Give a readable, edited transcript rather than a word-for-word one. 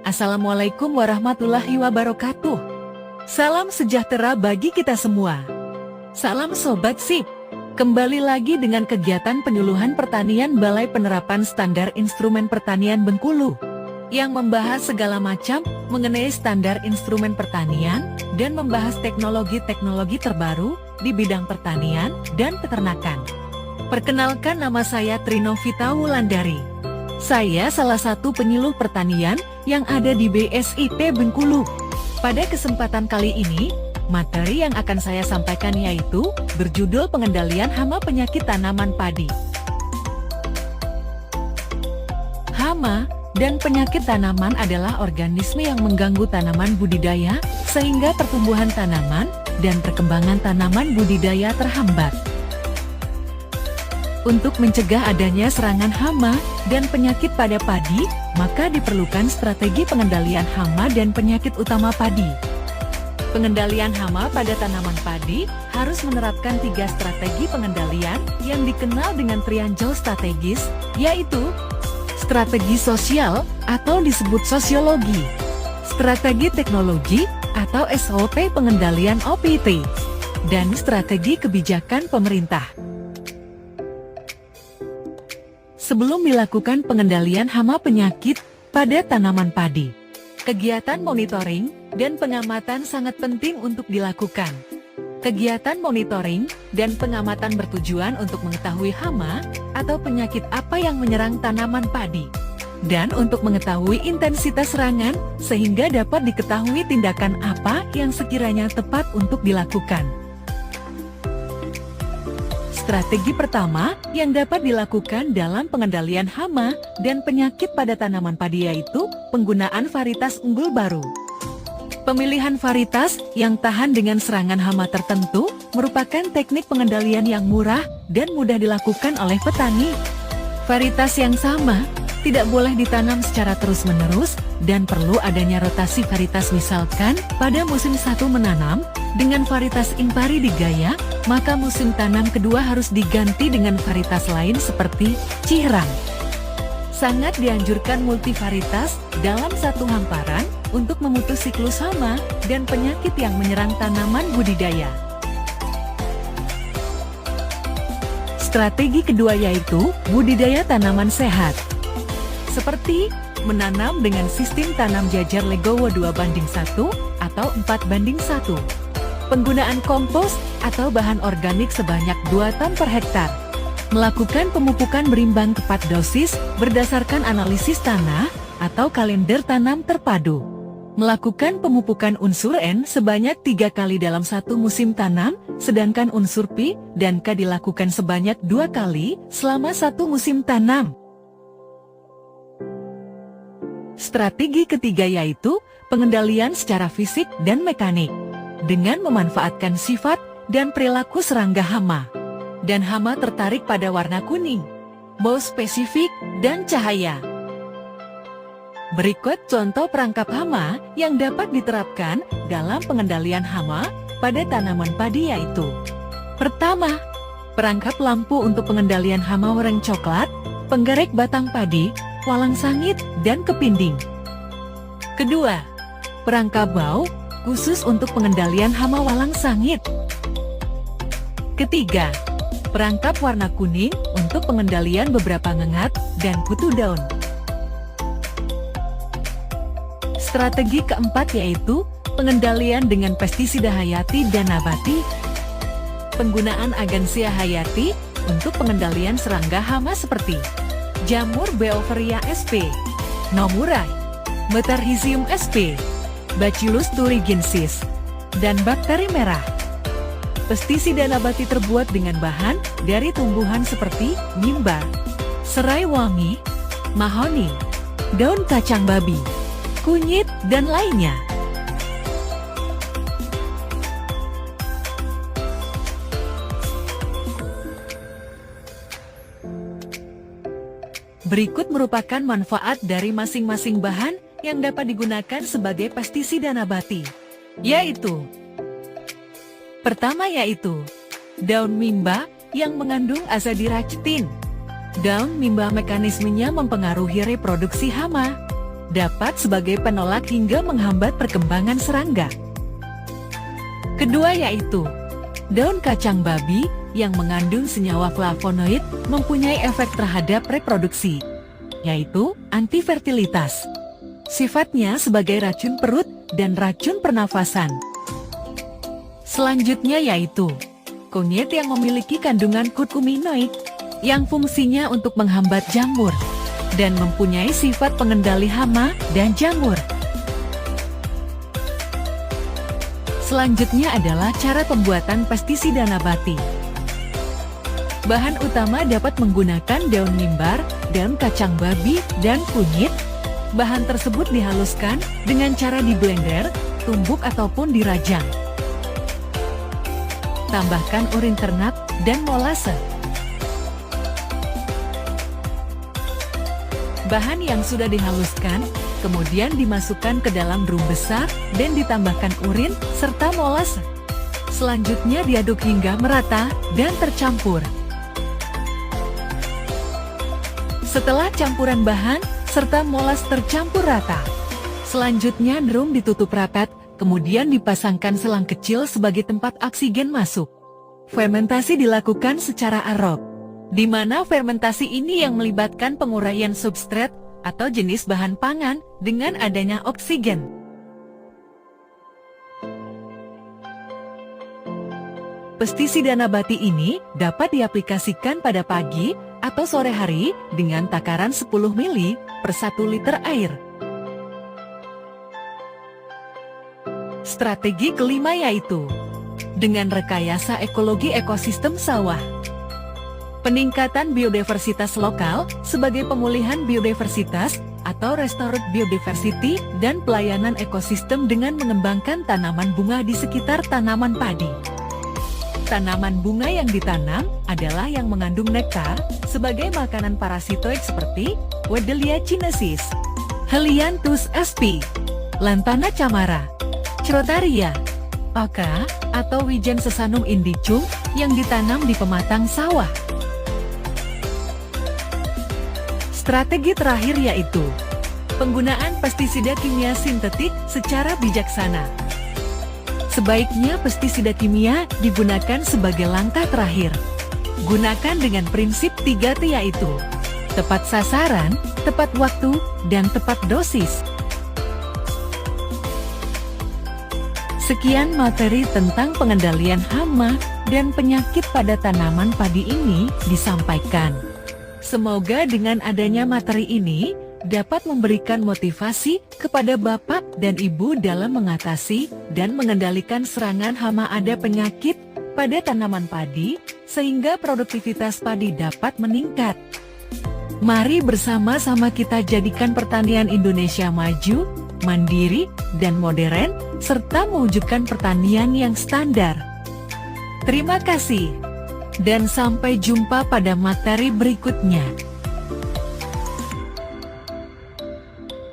Assalamualaikum warahmatullahi wabarakatuh. Salam sejahtera bagi kita semua. Salam Sobat Sip. Kembali lagi dengan kegiatan penyuluhan pertanian Balai Penerapan Standar Instrumen Pertanian Bengkulu, yang membahas segala macam mengenai standar instrumen pertanian dan membahas teknologi-teknologi terbaru di bidang pertanian dan peternakan. Perkenalkan, nama saya Trinovita Wulandari. Saya salah satu penyuluh pertanian yang ada di BSIP Bengkulu. Pada kesempatan kali ini, materi yang akan saya sampaikan yaitu berjudul pengendalian hama penyakit tanaman padi. Hama dan penyakit tanaman adalah organisme yang mengganggu tanaman budidaya sehingga pertumbuhan tanaman dan perkembangan tanaman budidaya terhambat. Untuk mencegah adanya serangan hama dan penyakit pada padi, maka diperlukan strategi pengendalian hama dan penyakit utama padi. Pengendalian hama pada tanaman padi harus menerapkan 3 strategi pengendalian yang dikenal dengan trianjel strategis, yaitu strategi sosial atau disebut sosiologi, strategi teknologi atau SOP pengendalian OPT, dan strategi kebijakan pemerintah. Sebelum dilakukan pengendalian hama penyakit pada tanaman padi, kegiatan monitoring dan pengamatan sangat penting untuk dilakukan. Kegiatan monitoring dan pengamatan bertujuan untuk mengetahui hama atau penyakit apa yang menyerang tanaman padi, dan untuk mengetahui intensitas serangan sehingga dapat diketahui tindakan apa yang sekiranya tepat untuk dilakukan. Strategi pertama yang dapat dilakukan dalam pengendalian hama dan penyakit pada tanaman padi yaitu penggunaan varietas unggul baru. Pemilihan varietas yang tahan dengan serangan hama tertentu merupakan teknik pengendalian yang murah dan mudah dilakukan oleh petani. Varietas yang sama tidak boleh ditanam secara terus-menerus dan perlu adanya rotasi varietas. Misalkan pada musim 1 menanam dengan varietas impari digaya, maka musim tanam kedua harus diganti dengan varietas lain seperti cihrang. Sangat dianjurkan multivarietas dalam satu hamparan untuk memutus siklus hama dan penyakit yang menyerang tanaman budidaya. Strategi kedua yaitu budidaya tanaman sehat, seperti menanam dengan sistem tanam jajar legowo 2:1 atau 4:1. Penggunaan kompos atau bahan organik sebanyak 2 ton per hektar. Melakukan pemupukan berimbang tepat dosis berdasarkan analisis tanah atau kalender tanam terpadu. Melakukan pemupukan unsur N sebanyak 3 kali dalam satu musim tanam, sedangkan unsur P dan K dilakukan sebanyak 2 kali selama satu musim tanam. Strategi ketiga yaitu pengendalian secara fisik dan mekanik, dengan memanfaatkan sifat dan perilaku serangga hama. Dan hama tertarik pada warna kuning, bau spesifik, dan cahaya. Berikut contoh perangkap hama yang dapat diterapkan dalam pengendalian hama pada tanaman padi yaitu: pertama, perangkap lampu untuk pengendalian hama wereng coklat, penggerek batang padi, walang sangit, dan kepinding. Kedua, perangkap bau khusus untuk pengendalian hama walang sangit. Ketiga, perangkap warna kuning untuk pengendalian beberapa ngengat dan kutu daun. Strategi keempat yaitu pengendalian dengan pestisida hayati dan nabati. Penggunaan Agansia hayati untuk pengendalian serangga hama seperti jamur Beauveria sp, Nomurai, Metarhizium sp, Bacillus thuringiensis, dan bakteri merah. Pestisida nabati terbuat dengan bahan dari tumbuhan seperti mimba, serai wangi, mahoni, daun kacang babi, kunyit, dan lainnya. Berikut merupakan manfaat dari masing-masing bahan yang dapat digunakan sebagai pestisida nabati, yaitu: pertama yaitu daun mimba yang mengandung azadirachtin. Daun mimba mekanismenya mempengaruhi reproduksi hama. dapat sebagai penolak hingga menghambat perkembangan serangga. Kedua yaitu daun kacang babi yang mengandung senyawa flavonoid mempunyai efek terhadap reproduksi, yaitu antifertilitas. Sifatnya sebagai racun perut dan racun pernafasan. Selanjutnya yaitu kunyit yang memiliki kandungan kurkuminoid yang fungsinya untuk menghambat jamur dan mempunyai sifat pengendali hama dan jamur. Selanjutnya adalah cara pembuatan pestisida nabati. Bahan utama dapat menggunakan daun mimbar, daun kacang babi, dan kunyit. Bahan tersebut dihaluskan dengan cara di blender, tumbuk ataupun dirajang. Tambahkan urin ternak dan molase. Bahan yang sudah dihaluskan kemudian dimasukkan ke dalam drum besar dan ditambahkan urin serta molase. Selanjutnya diaduk hingga merata dan tercampur. Setelah campuran bahan serta molase tercampur rata, selanjutnya drum ditutup rapat, kemudian dipasangkan selang kecil sebagai tempat oksigen masuk. Fermentasi dilakukan secara aerob, di mana fermentasi ini yang melibatkan penguraian substrat atau jenis bahan pangan dengan adanya oksigen. Pestisida nabati ini dapat diaplikasikan pada pagi atau sore hari dengan takaran 10 ml per 1 liter air. Strategi kelima yaitu dengan rekayasa ekologi ekosistem sawah. Peningkatan biodiversitas lokal sebagai pemulihan biodiversitas atau restored biodiversity dan pelayanan ekosistem dengan mengembangkan tanaman bunga di sekitar tanaman padi. Tanaman bunga yang ditanam adalah yang mengandung nektar sebagai makanan parasitoid seperti Wedelia chinensis, Helianthus sp, Lantana camara, Crotaria, Oka, atau Wijen sesanum indicum yang ditanam di pematang sawah. Strategi terakhir yaitu penggunaan pestisida kimia sintetik secara bijaksana. Sebaiknya pestisida kimia digunakan sebagai langkah terakhir. Gunakan dengan prinsip 3T yaitu tepat sasaran, tepat waktu, dan tepat dosis. Sekian materi tentang pengendalian hama dan penyakit pada tanaman padi ini disampaikan. Semoga dengan adanya materi ini dapat memberikan motivasi kepada Bapak dan Ibu dalam mengatasi dan mengendalikan serangan hama ada penyakit pada tanaman padi, sehingga produktivitas padi dapat meningkat. Mari bersama-sama kita jadikan pertanian Indonesia maju, mandiri, dan modern, serta mewujudkan pertanian yang standar. Terima kasih, dan sampai jumpa pada materi berikutnya.